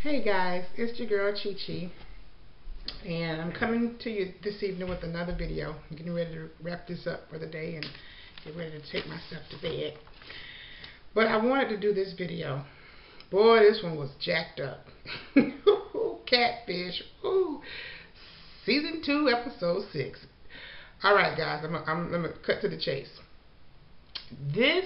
Hey guys, it's your girl Chi Chi, and I'm coming to you this evening with another video. I'm getting ready to wrap this up for the day and get ready to take myself to bed. But I wanted to do this video. Boy, this one was jacked up. Catfish. Ooh. Season 2, episode 6. Alright guys, I'm gonna cut to the chase. This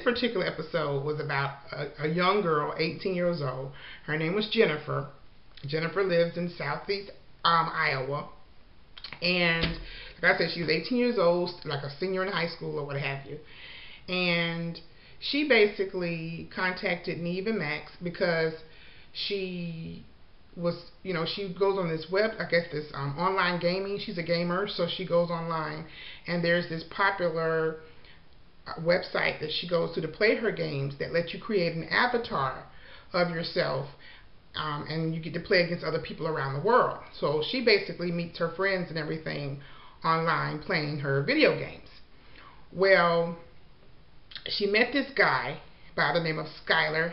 particular episode was about a young girl, 18 years old. Her name was Jennifer. Jennifer lives in southeast Iowa. And like I said, she was 18 years old, like a senior in high school or what have you. And she basically contacted Neve and Max because she was, she goes on this this online gaming. She's a gamer, so she goes online. And there's this popular website that she goes to play her games that lets you create an avatar of yourself, and you get to play against other people around the world. So she basically meets her friends and everything online playing her video games. Well, she met this guy by the name of Skylar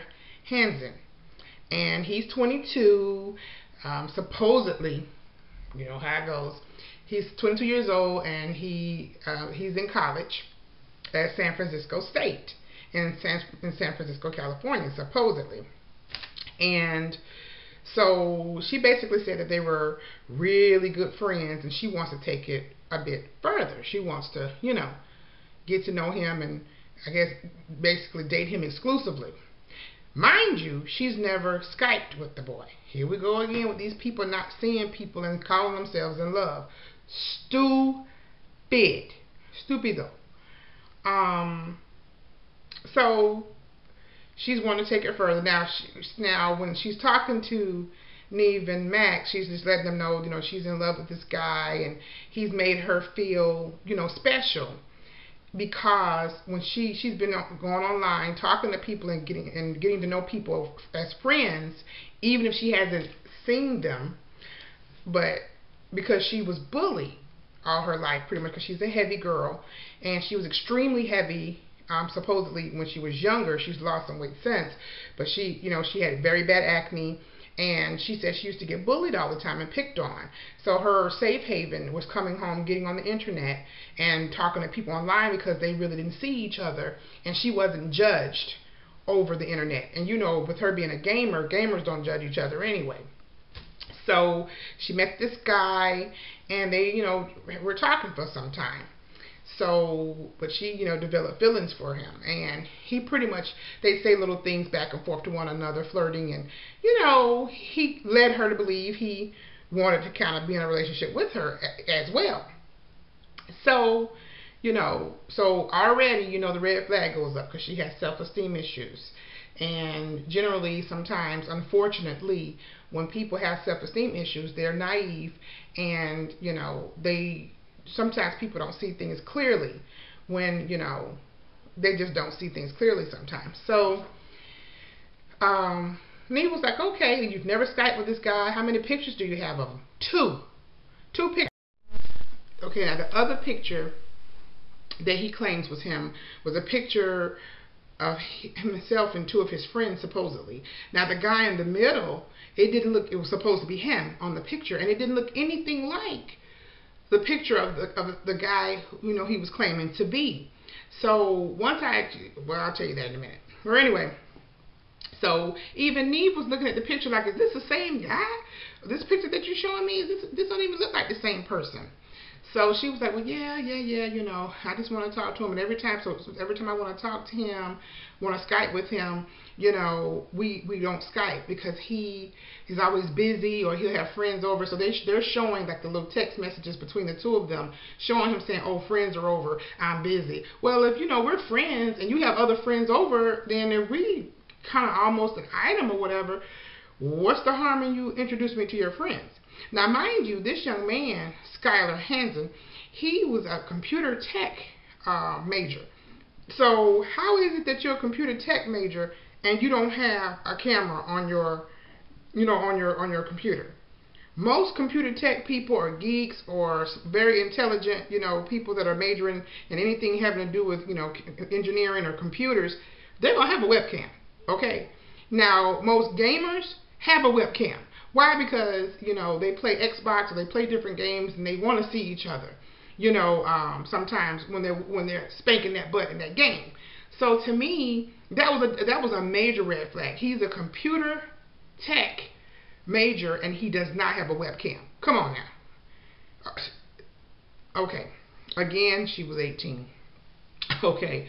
and he's 22. Supposedly, you know how it goes. He's 22 years old and he's in college at San Francisco State in San Francisco, California, supposedly. And so she basically said that they were really good friends, and she wants to take it a bit further. She wants to, get to know him and I guess basically date him exclusively. Mind you, she's never Skyped with the boy. Here we go again with these people not seeing people and calling themselves in love. Stupid. Stupido. So she's wanting to take it further. Now when she's talking to Neve and Max, she's just letting them know, she's in love with this guy and he's made her feel, special, because when she's been going online talking to people and getting to know people as friends, even if she hasn't seen them, but because she was bullied all her life, pretty much, because she's a heavy girl, and she was extremely heavy. Supposedly, when she was younger, she's lost some weight since, but she had very bad acne, and she said she used to get bullied all the time and picked on. So her safe haven was coming home, getting on the internet, and talking to people online because they really didn't see each other, and she wasn't judged over the internet. And with her being a gamer, gamers don't judge each other anyway. So she met this guy, and they, were talking for some time. So, but she, developed feelings for him, and he pretty much, they say little things back and forth to one another, flirting, and, he led her to believe he wanted to kind of be in a relationship with her as well. So, so already, the red flag goes up because she has self-esteem issues. And generally, sometimes, unfortunately, when people have self-esteem issues, they're naive, and, sometimes people don't see things clearly when, they just don't see things clearly sometimes. So, Neve was like, okay, you've never Skyped with this guy. How many pictures do you have of him? Two pictures. Okay, now the other picture that he claims was him was a picture of himself and two of his friends, supposedly. Now the guy in the middle, it was supposed to be him on the picture, and it didn't look anything like the picture of the guy who he was claiming to be. So once I'll tell you that in a minute. Or anyway, so even Neve was looking at the picture like, is this the same guy? This picture that you're showing me, this don't even look like the same person. So she was like, well, yeah, I just want to talk to him. And every time I want to talk to him, want to Skype with him, we don't Skype because he's always busy, or he'll have friends over. So they're showing like the little text messages between the two of them, showing him saying, oh, friends are over, I'm busy. Well, if, we're friends and you have other friends over, then if we kind of almost an item or whatever, what's the harm in you introduce me to your friends? Now, mind you, this young man, Skylar, he was a computer tech major. So how is it that you're a computer tech major and you don't have a camera on your, on your computer? Most computer tech people are geeks or very intelligent, people that are majoring in anything having to do with, engineering or computers. They're gonna have a webcam, okay? Now, most gamers have a webcam. Why? Because, you know, they play Xbox or they play different games and they want to see each other. You know, sometimes when they're spanking that butt in that game. So to me, that was a major red flag. He's a computer tech major and he does not have a webcam. Come on now. Okay. Again, she was 18. Okay.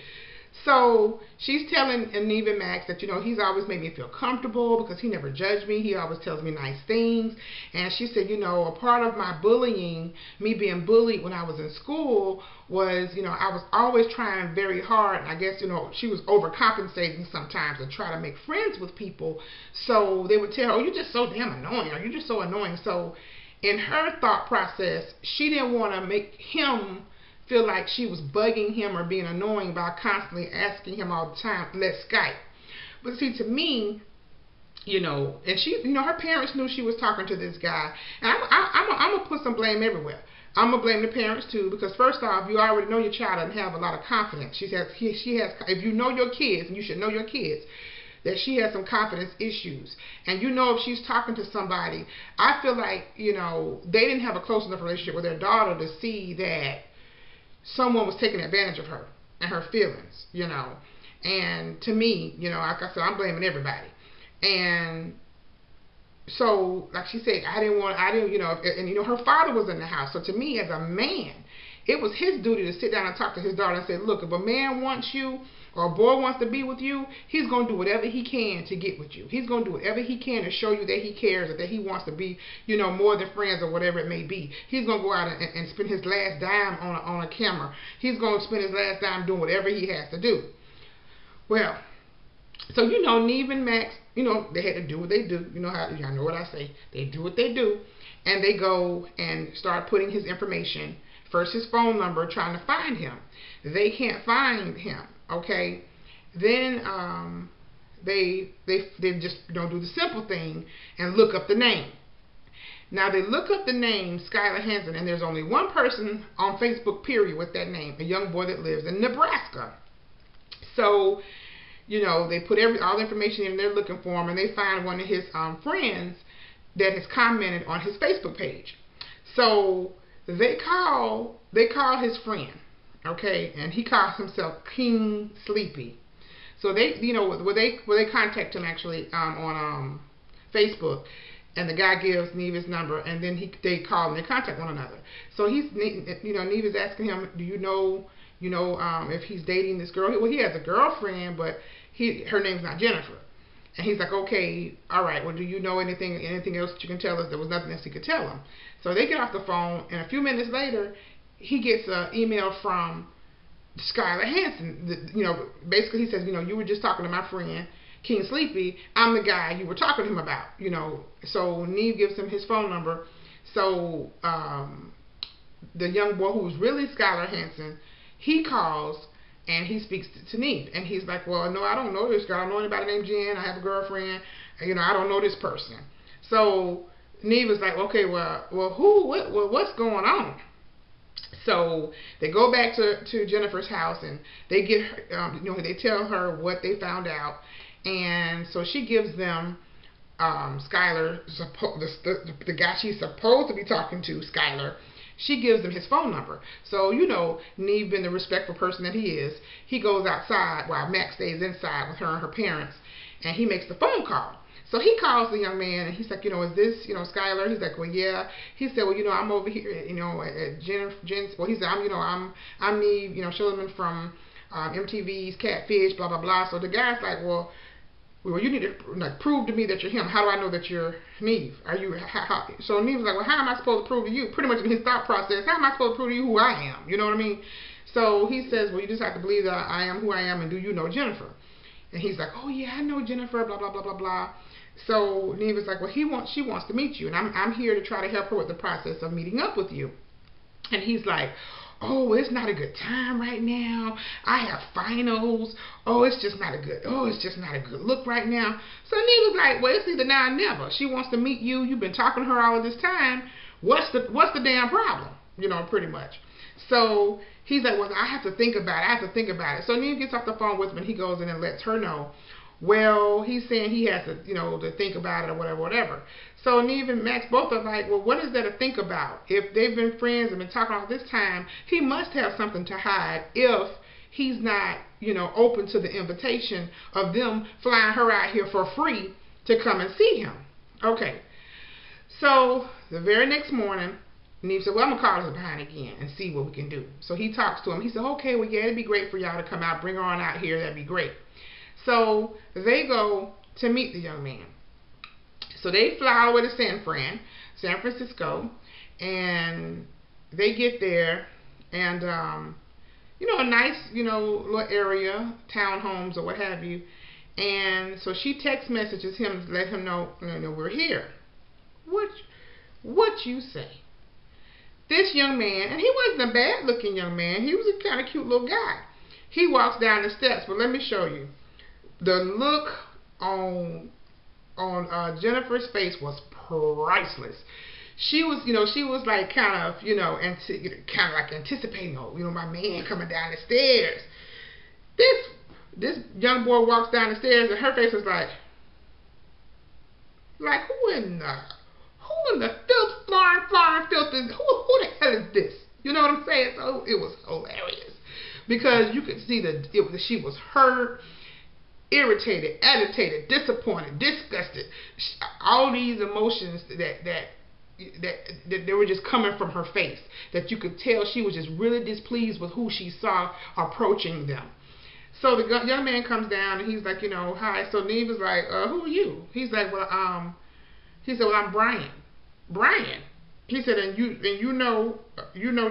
So she's telling Neve and Max that, you know, he's always made me feel comfortable because he never judged me. He always tells me nice things. And she said, you know, a part of my bullying, me being bullied when I was in school was, you know, I was always trying very hard. And I guess, you know, she was overcompensating sometimes to try to make friends with people. So they would tell her, oh, you're just so damn annoying, or you're just so annoying. So in her thought process, she didn't want to make him feel like she was bugging him or being annoying by constantly asking him all the time, let's Skype. But see, to me, you know, and she, you know, her parents knew she was talking to this guy. And I'm going to put some blame everywhere. I'm going to blame the parents too, because first off, you already know your child doesn't have a lot of confidence. She has, if you know your kids, and you should know your kids, that she has some confidence issues. And you know if she's talking to somebody, I feel like, you know, they didn't have a close enough relationship with their daughter to see that someone was taking advantage of her and her feelings, you know. And to me, you know, like I said, I'm blaming everybody. And so, like she said, you know, and you know, her father was in the house. So to me, as a man, it was his duty to sit down and talk to his daughter and say, look, if a man wants you or a boy wants to be with you, he's going to do whatever he can to get with you. He's going to do whatever he can to show you that he cares or that he wants to be, you know, more than friends or whatever it may be. He's going to go out and spend his last dime on a camera. He's going to spend his last dime doing whatever he has to do. Well, so, you know, Neve and Max, you know, they had to do what they do. You know how, y'all know what I say. They do what they do. And they go and start putting his information, first his phone number, trying to find him. They can't find him. Okay, then they just don't do the simple thing and look up the name. Now they look up the name Skylar Hansen, and there's only one person on Facebook period with that name, a young boy that lives in Nebraska. So, you know, they put all the information in, they're looking for him, and they find one of his friends that has commented on his Facebook page. So they call his friend. Okay, and he calls himself King Sleepy. So they, you know, where they contact him actually on Facebook, and the guy gives Neve his number, and then they call and they contact one another. So he's, you know, Neve is asking him, do you know, if he's dating this girl? Well, he has a girlfriend, but her name's not Jennifer. And he's like, okay, all right. Well, do you know anything else that you can tell us? There was nothing else he could tell him. So they get off the phone, and a few minutes later, he gets an email from Skylar Hansen. You know, basically he says, you know, you were just talking to my friend, King Sleepy. I'm the guy you were talking to him about, you know. So Neve gives him his phone number. So the young boy who was really Skylar Hansen, he calls and he speaks to Neve. And he's like, well, no, I don't know this girl. I don't know anybody named Jen. I have a girlfriend. You know, I don't know this person. So Neve is like, okay, well, what's going on? So they go back to Jennifer's house, and they get her, you know, they tell her what they found out, and so she gives them Skylar, the guy she's supposed to be talking to, Skylar. She gives them his phone number. So, you know, Neve, being the respectful person that he is, he goes outside while Max stays inside with her and her parents, and he makes the phone call. So he calls the young man, and he's like, you know, is this, you know, Skylar? He's like, well, yeah. He said, well, you know, I'm over here, you know, at Jen's. Well, he said, I'm Neve, you know, Shulman from MTV's Catfish, blah, blah, blah. So the guy's like, well, you need to like prove to me that you're him. How do I know that you're Neve? Are you? So Neve was like, well, how am I supposed to prove to you? Pretty much in his thought process, how am I supposed to prove to you who I am? You know what I mean? So he says, well, you just have to believe that I am who I am, and do you know Jennifer? And he's like, oh yeah, I know Jennifer, blah, blah, blah, blah, blah. So Neve was like, well, she wants to meet you, and I'm here to try to help her with the process of meeting up with you. And he's like, oh, it's not a good time right now. I have finals. It's just not a good look right now. So Neve was like, well, it's either now or never. She wants to meet you. You've been talking to her all of this time. What's the damn problem? You know, pretty much. So he's like, well, I have to think about it. So Neve gets off the phone with him, and he goes in and lets her know Well, he's saying he has to, to think about it or whatever, whatever. So Neve and Max both are like, well, what is there to think about? If they've been friends and been talking all this time, he must have something to hide if he's not, open to the invitation of them flying her out here for free to come and see him. Okay. So the very next morning, Neve said, well, I'm going to call us behind again and see what we can do. So he talks to him. He said, okay, well, yeah, it'd be great for y'all to come out. Bring her on out here. That'd be great. So they go to meet the young man. So they fly all the way to San Francisco, and they get there, and, a nice, little area, townhomes or what have you. And so she text messages him to let him know, we're here. What you say? This young man, and he wasn't a bad looking young man. He was a kind of cute little guy. He walks down the steps, but let me show you. The look on Jennifer's face was priceless. She was, like kind of, like anticipating, my man coming down the stairs. This young boy walks down the stairs, and her face was like who in the filth is, who the hell is this? You know what I'm saying? So it was hilarious because you could see that she was hurt, irritated, agitated, disappointed, disgusted. All these emotions that they were just coming from her face, that you could tell she was just really displeased with who she saw approaching them. So the young man comes down and he's like, hi. So Neve was like, who are you? He's like, well, I'm Bryan. Bryan. He said, and you know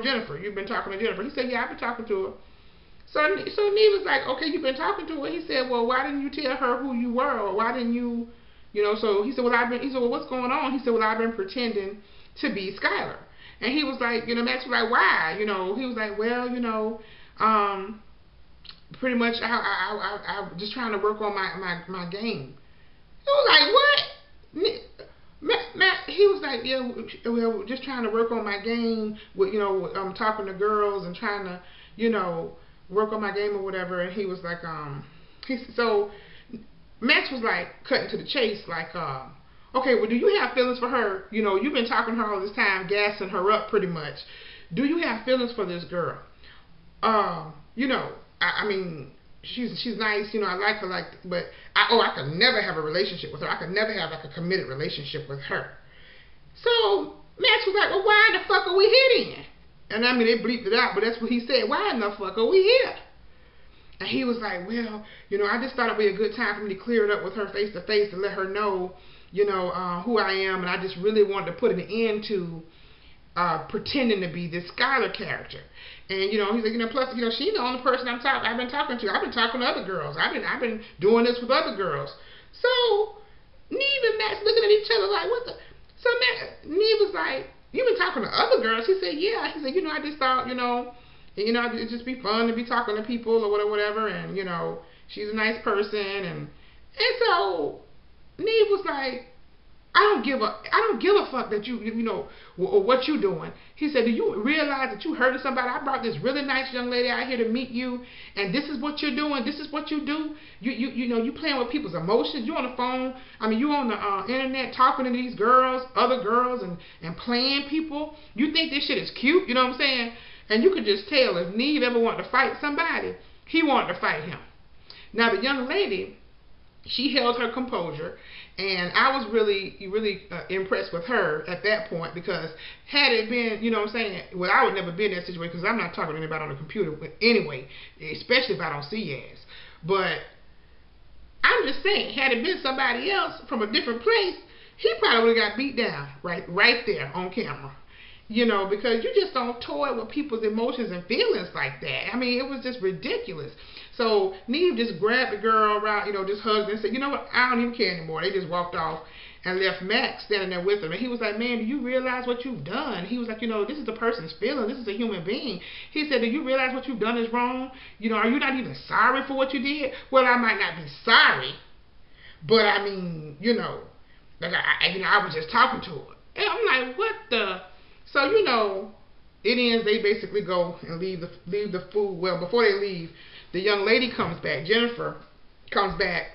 Jennifer. You've been talking to Jennifer. He said, yeah, I've been talking to her. So Neve was like, okay, you've been talking to her. He said, well, why didn't you tell her who you were, or why didn't you, So he said, well, what's going on? He said, well, I've been pretending to be Skylar. And he was like, Max was like, why? He was like, well, pretty much I just trying to work on my game. He was like, what? Matt, he was like, yeah, well, just trying to work on my game with, I'm talking to girls and trying to, work on my game or whatever. And he was like, so Max was like cutting to the chase, like, okay, well, do you have feelings for her? You've been talking to her all this time, gassing her up pretty much. Do you have feelings for this girl? I mean, she's nice, I like her, but I could never have a relationship with her. I could never have like a committed relationship with her. So Max was like, well, why in the fuck are we here then? And I mean, they bleeped it out, but that's what he said. Why in the fuck are we here? And he was like, well, I just thought it'd be a good time for me to clear it up with her face to face to let her know, who I am, and I just really wanted to put an end to pretending to be this Skylar character. And he's like, plus, she's the only person I've been talking to. I've been talking to other girls. I've been doing this with other girls. So Neve and Max looking at each other like, what the? So Neve was like, you've been talking to other girls? He said, yeah. He said, I just thought, it'd just be fun to be talking to people or whatever. And she's a nice person. And so Neve was like, I don't give a fuck that or what you doing. He said, do you realize that you hurting somebody? I brought this really nice young lady out here to meet you, and this is what you're doing. This is what you do. You playing with people's emotions. You on the phone. I mean, you on the internet talking to these girls, other girls, and playing people. You think this shit is cute? You know what I'm saying? And you could just tell if Neve ever wanted to fight somebody, he wanted to fight him. Now the young lady, she held her composure, and I was really impressed with her at that point, because had it been, well, I would never be in that situation because I'm not talking to anybody on the computer anyway, especially if I don't see your ass. But I'm just saying, had it been somebody else from a different place, he probably would have got beat down right there on camera. Because you just don't toy with people's emotions and feelings like that. I mean, it was just ridiculous. So Neve just grabbed the girl around, just hugged her and said, you know what, I don't even care anymore. They just walked off and left Max standing there with them. And he was like, man, do you realize what you've done? He was like, this is the person's feeling. This is a human being. He said, do you realize what you've done is wrong? Are you not even sorry for what you did? Well, I might not be sorry, but I mean, I was just talking to her. And I'm like, what the? So, it ends, they basically go and leave the food. Well, before they leave, the young lady comes back. Jennifer comes back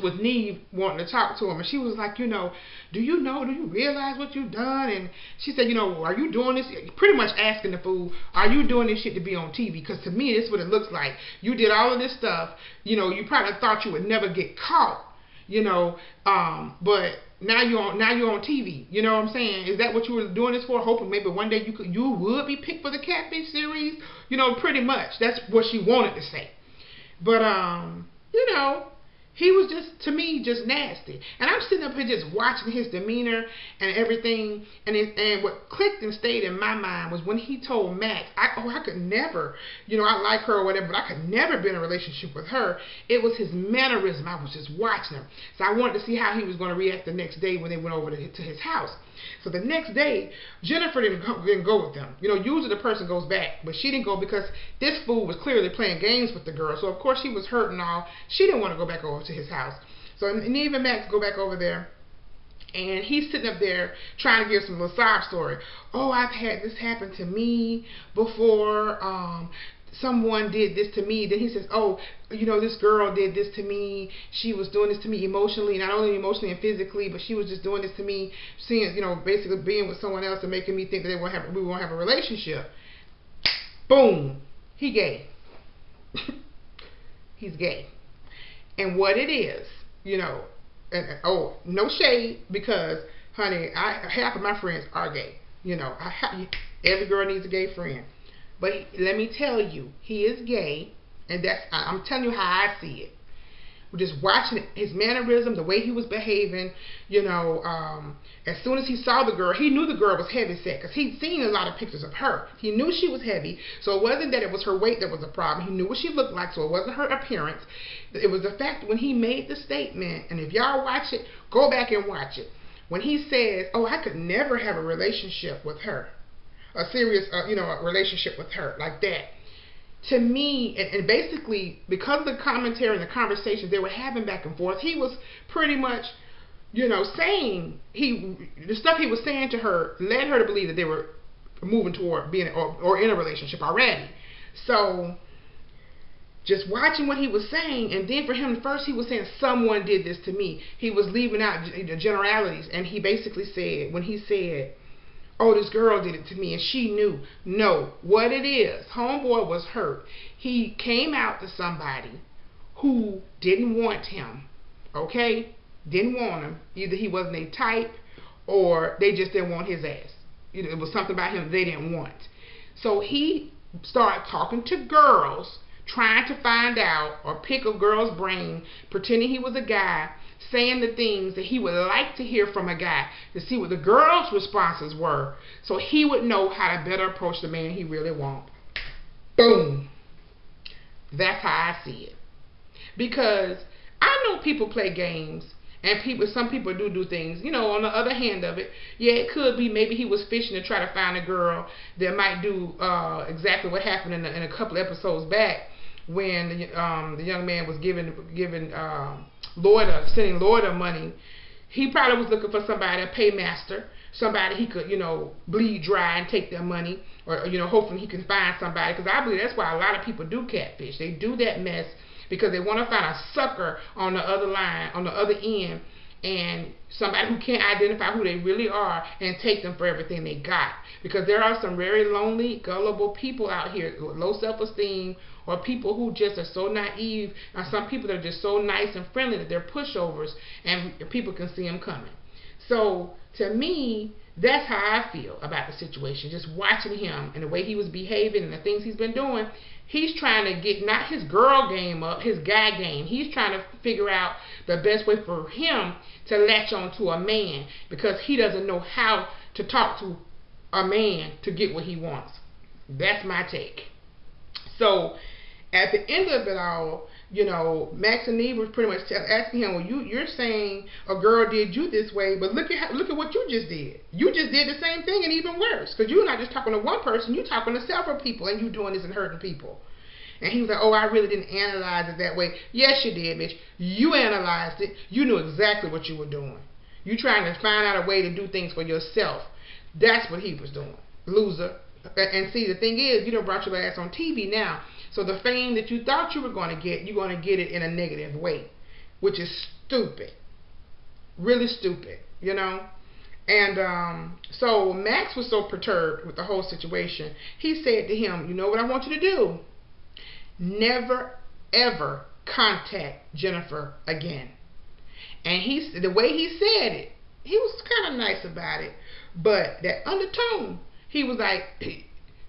with Neve wanting to talk to him, and she was like, do you realize what you've done? And she said, are you doing this? Pretty much asking the fool, are you doing this shit to be on TV? Because to me, this is what it looks like. You did all of this stuff. You probably thought you would never get caught. But now you're on TV. You know what I'm saying? Is that what you were doing this for? Hoping maybe one day you would be picked for the Catfish series. Pretty much that's what she wanted to say. But he was just, to me, just nasty. And I'm sitting up here just watching his demeanor and everything. And what clicked and stayed in my mind was when he told Max, I could never, I like her or whatever, but I could never be in a relationship with her. It was his mannerism. I was just watching him. So I wanted to see how he was going to react the next day when they went over to his house. So the next day, Jennifer didn't go with them. Usually the person goes back, but she didn't go because this fool was clearly playing games with the girl. So of course she was hurt and all. She didn't want to go back over to his house. So Neve and Max go back over there, and he's sitting up there trying to give some little sob story. Oh, I've had this happen to me before. Someone did this to me. Then he says, oh, this girl did this to me. She was doing this to me emotionally, not only emotionally and physically, but she was just doing this to me, seeing, basically being with someone else and making me think that we won't have a relationship. Boom. He gay. He's gay. And what it is, and no shade, because, honey, half of my friends are gay. Every girl needs a gay friend. But let me tell you, he is gay, and I'm telling you how I see it. We're just watching his mannerism, the way he was behaving. As soon as he saw the girl, he knew the girl was heavy set because he'd seen a lot of pictures of her. He knew she was heavy, so it wasn't that it was her weight that was a problem. He knew what she looked like, so it wasn't her appearance. It was the fact when he made the statement, and if y'all watch it, go back and watch it. When he says, oh, I could never have a relationship with her. A serious, a relationship with her like that. To me, and basically, because of the commentary and the conversations they were having back and forth, he was pretty much, saying, the stuff he was saying to her led her to believe that they were moving toward being, or in a relationship already. So, just watching what he was saying, and then for him, first he was saying, someone did this to me. He was leaving out the generalities, and he basically said, when he said, oh, this girl did it to me, and she knew. No, what it is, homeboy was hurt. He came out to somebody who didn't want him, okay? Didn't want him. Either he wasn't a type, or they just didn't want his ass. It was something about him they didn't want. So he started talking to girls, trying to find out or pick a girl's brain, pretending he was a guy, saying the things that he would like to hear from a guy, to see what the girl's responses were, so he would know how to better approach the man he really wants. Boom. That's how I see it. Because I know people play games, and some people do things. On the other hand of it, yeah, it could be maybe he was fishing to try to find a girl that might do exactly what happened in a couple episodes back, when the young man was giving sending Loida money. He probably was looking for somebody, a paymaster, somebody he could, bleed dry and take their money, or, hopefully he can find somebody, because I believe that's why a lot of people do catfish. They do that mess because they want to find a sucker on the other line, on the other end, and somebody who can't identify who they really are and take them for everything they got. Because there are some very lonely, gullible people out here with low self-esteem, or people who just are so naive, or some people that are just so nice and friendly that they're pushovers, and people can see them coming. So, to me, that's how I feel about the situation. Just watching him and the way he was behaving and the things he's been doing, he's trying to get not his girl game up, his guy game. He's trying to figure out the best way for him to latch on to a man, because he doesn't know how to talk to a man to get what he wants. That's my take. So, at the end of it all, Max and Neve was pretty much asking him, well, you're saying a girl did you this way, but look at what you just did. You just did the same thing and even worse, because you're not just talking to one person, you're talking to several people, and you're doing this and hurting people. And he was like, oh, I really didn't analyze it that way. Yes, you did, bitch. You analyzed it. You knew exactly what you were doing. You trying to find out a way to do things for yourself. That's what he was doing. Loser. And see, the thing is, you done brought your ass on TV now. So the fame that you thought you were going to get, you're going to get it in a negative way, which is stupid. Really stupid, you know? And so Max was so perturbed with the whole situation. He said to him, you know what I want you to do? Never, ever contact Jennifer again. And the way he said it, he was kind of nice about it. But that undertone, he was like,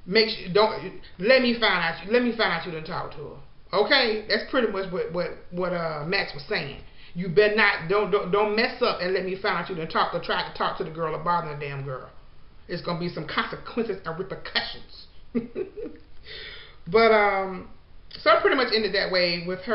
make sure, don't let me find out. Let me find out you didn't talk to her. Okay, that's pretty much what Max was saying. You better not don't mess up and let me find out you done talk or try to talk to the girl or bother the damn girl. It's gonna be some consequences and repercussions. But so it pretty much ended that way with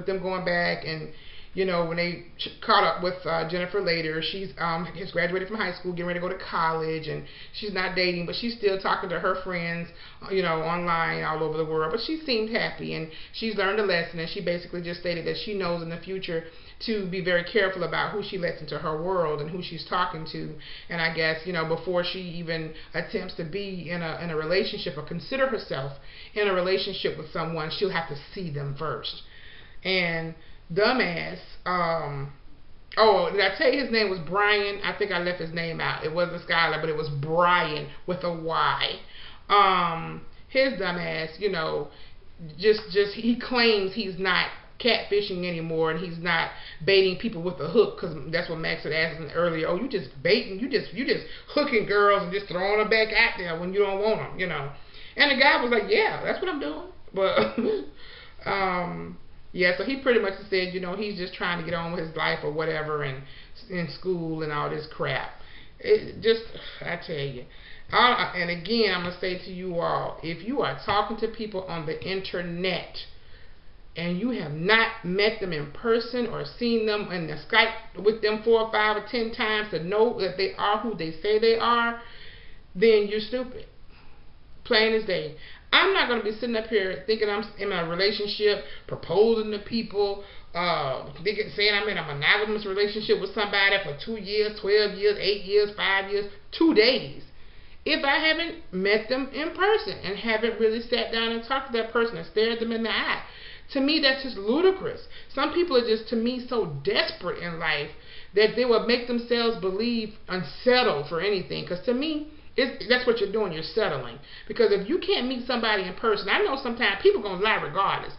them going back, and you know, when they caught up with Jennifer later, she's has graduated from high school, getting ready to go to college, and she's not dating, but she's still talking to her friends, you know, online all over the world. But she seemed happy, and she's learned a lesson, and she basically just stated that she knows in the future to be very careful about who she lets into her world and who she's talking to. And I guess, you know, before she even attempts to be in a relationship or consider herself in a relationship with someone, she'll have to see them first. And dumbass, oh, did I tell you his name was Bryan? I think I left his name out. It wasn't Skylar, but it was Bryan with a Y. His dumbass, you know, just he claims he's not catfishing anymore, and he's not baiting people with a hook, because that's what Max had asked him earlier. Oh, you just baiting, you just hooking girls and just throwing them back out there when you don't want them, you know. And the guy was like, yeah, that's what I'm doing. But yeah, so he pretty much said, you know, he's just trying to get on with his life or whatever, and in school and all this crap. It just, I tell you. And again, I'm going to say to you all, if you are talking to people on the internet and you have not met them in person or seen them in the Skype with them 4 or 5 or 10 times to know that they are who they say they are, then you're stupid. Plain as day. I'm not going to be sitting up here thinking I'm in a relationship, proposing to people, saying I'm in a monogamous relationship with somebody for 2 years, 12 years, 8 years, 5 years, 2 days. If I haven't met them in person and haven't really sat down and talked to that person and stared them in the eye. To me, that's just ludicrous. Some people are just, to me, so desperate in life that they will make themselves believe unsettled for anything. Because to me, that's what you're doing. You're settling. Because if you can't meet somebody in person, I know sometimes people are going to lie regardless.